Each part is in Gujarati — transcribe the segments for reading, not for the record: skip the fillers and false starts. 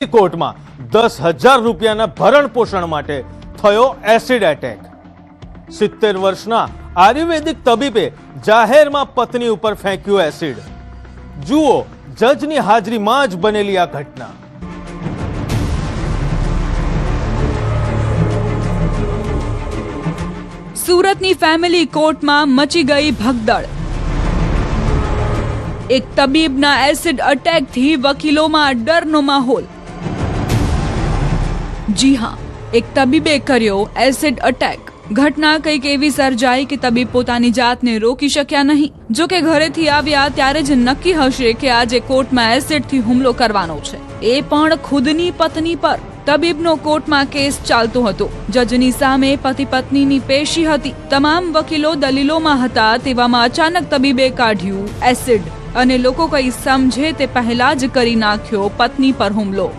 કોર્ટમાં 10,000 રૂપિયાના ભરણ પોષણ માટે થયો એસિડ એટેક। 70 વર્ષના આયુર્વેદિક તબીબે જાહેરમાં પત્ની ઉપર ફેંક્યો એસિડ। જુઓ જજની હાજરીમાં જ બનેલી આ ઘટના। સુરતની ફેમિલી કોર્ટમાં મચી ગઈ ભગદડ। એક તબીબના એસિડ અટેકથી વકીલોમાં ડરનો માહોલ। જી હા, એક તબીબે કર્યો એસિડ અટેક। ઘટના કંઈક એવી સર્જાઈ કે તબીબ પોતાની જાતને રોકી શક્યા નહીં। જો કે ઘરેથી આવ્યા ત્યારે જ નક્કી હશે કે આજે કોર્ટમાં એસિડથી હુમલો કરવાનો છે, એ પણ ખુદની પત્ની પર। તબીબનો કોર્ટમાં કેસ ચાલતો હતો। જજની સામે પતિ પત્નીની પેશી હતી। તમામ વકીલો દલીલોમાં હતા। તેવામાં અચાનક તબીબે કાઢ્યું એસિડ અને લોકો કંઈ સમજે તે પહેલા જ કરી નાખ્યો પત્ની પર હુમલો।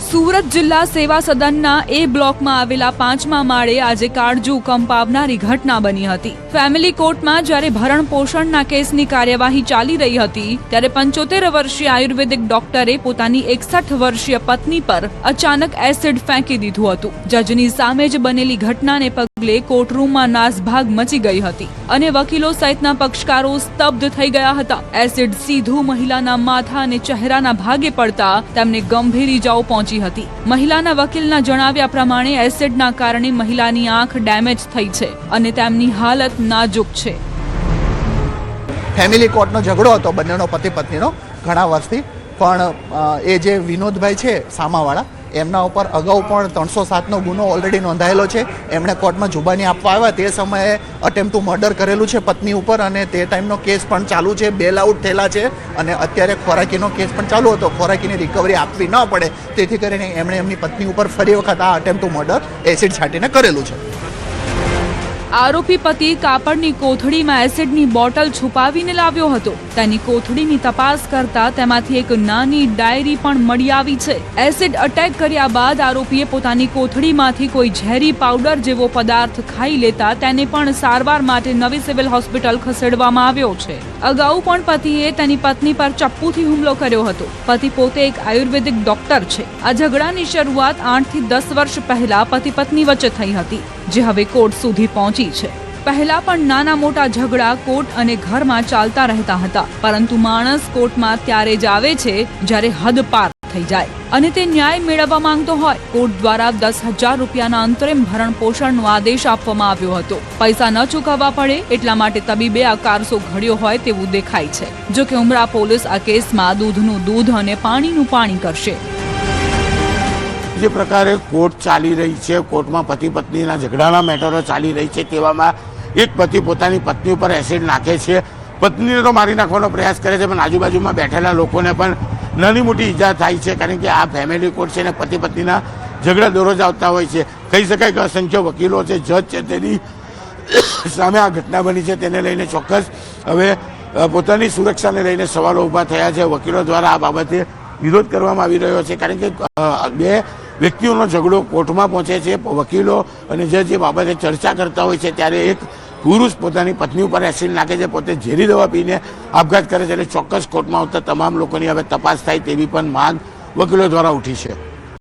સુરત જિલ્લા સેવા સદનના એ બ્લોકમાં આવેલા 5મા માળે આજે કાળજુ કંપાવનારી ઘટના બની હતી। ફેમિલી કોર્ટમાં જ્યારે ભરણ પોષણના કેસની કાર્યવાહી ચાલી રહી હતી ત્યારે 75 વર્ષીય આયુર્વેદિક ડોક્ટરે પોતાની 61 વર્ષીય પત્ની પર અચાનક એસિડ ફેંકી દીધું હતું। જજની સામે જ બનેલી ઘટનાને પગલે કોર્ટરૂમમાં નાસભાગ મચી ગઈ હતી અને વકીલો સહિતના પક્ષકારો સ્તબ્ધ થઈ ગયા હતા। એસિડ સીધું મહિલાના માથા અને ચહેરાના ભાગે પડતા તેમને ગંભીર ઈજાઓ પહોંચી હતી। મહિલાના વકીલના જણાવ્યા પ્રમાણે એસિડના કારણે મહિલાની આંખ ડેમેજ થઈ છે અને તેમની હાલત નાજુક છે। ફેમિલી કોર્ટનો ઝઘડો હતો બંનેનો પતિ પત્નીનો ઘણા વર્ષથી, પણ એ જે વિનોદભાઈ છે સામાવાળા, એમના ઉપર અગાઉ પણ 307નો ગુનો ઓલરેડી નોંધાયેલો છે। એમણે કોર્ટમાં જુબાની આપવા આવ્યા તે સમયે અટેમ્પ્ટ ટુ મર્ડર કરેલું છે પત્ની ઉપર અને તે ટાઈમનો કેસ પણ ચાલુ છે। બેલ આઉટ થયેલા છે અને અત્યારે ખોરાકીનો કેસ પણ ચાલુ હતો। ખોરાકીની રિકવરી આપવી ન પડે તેથી કરીને એમણે એમની પત્ની ઉપર ફરી વખત આ અટેમ્પ્ટ ટુ મર્ડર એસિડ છાંટીને કરેલું છે। આરોપી પતિ કાપડની કોથળીમાં એસિડની બોટલ છુપાવીને લાવ્યો હતો। તેની કોથળીની તપાસ કરતા તેમાંથી એક નાની ડાયરી પણ મળી આવી છે। એસિડ અટેક કર્યા બાદ આરોપીએ પોતાની કોથળીમાંથી કોઈ ઝેરી પાવડર જેવો પદાર્થ ખાઈ લેતા તેને પણ સારવાર માટે નવી સિવિલ હોસ્પિટલ ખસેડવામાં આવ્યો છે। અગાઉ પણ પતિએ તેની પત્ની પર ચપ્પુથી હુમલો કર્યો હતો। પતિ પોતે એક આયુર્વેદિક ડોક્ટર છે। આ ઝઘડાની શરૂઆત 8 થી 10 વર્ષ પહેલા પતિ પત્ની વચ્ચે થઈ હતી, જે હવે કોર્ટ સુધી પહોંચી છે। પહેલા પણ નાના મોટા ઝઘડા કોર્ટ અને ઘરમાં ચાલતા રહેતા હતા, પરંતુ માણસ કોર્ટમાં ત્યારે જ આવે છે જ્યારે હદ પાર થઈ જાય અને તે ન્યાય મેળવવા માંગતો હોય। કોર્ટ દ્વારા 10,000 રૂપિયાના અંતરિમ ભરણ પોષણનો આદેશ આપવામાં આવ્યો હતો। પૈસા ન ચૂકવવા પડે એટલા માટે તબીબે આ કારસો ઘડ્યો હોય તેવું દેખાય છે। જો કે ઉમરા પોલીસ આ કેસમાં દૂધનું દૂધ અને પાણીનું પાણી કરશે। જે પ્રકારે કોર્ટ ચાલી રહી છે, કોર્ટમાં પતિ પત્નીના ઝઘડાના મેટરો ચાલી રહી છે, તેવામાં એક પતિ પોતાની પત્ની ઉપર એસિડ નાખે છે। પત્નીને તો મારી નાખવાનો પ્રયાસ કરે છે, પણ આજુબાજુમાં બેઠેલા લોકોને પણ નાની મોટી ઈજા થાય છે, કારણ કે આ ફેમિલી કોર્ટ છે અને પતિ પત્નીના ઝઘડા દરરોજ આવતા હોય છે। કહી શકાય કે અસંખ્ય વકીલો છે, જજ છે, તેની સામે આ ઘટના બની છે, તેને લઈને ચોક્કસ હવે પોતાની સુરક્ષાને લઈને સવાલો ઊભા થયા છે। વકીલો દ્વારા આ બાબતે વિરોધ કરવામાં આવી રહ્યો છે, કારણ કે બે વ્યક્તિઓનો ઝઘડો કોર્ટમાં પહોંચે છે, વકીલો અને જજ એ બાબતે ચર્ચા કરતા હોય છે, ત્યારે એક પુરુષ પોતાની પત્ની ઉપર એસિડ નાખે છે, પોતે ઝેરી દવા પીને આપઘાત કરે છે। એટલે ચોક્કસ કોર્ટમાં આવતા તમામ લોકોની હવે તપાસ થાય તેવી પણ માંગ વકીલો દ્વારા ઉઠી છે।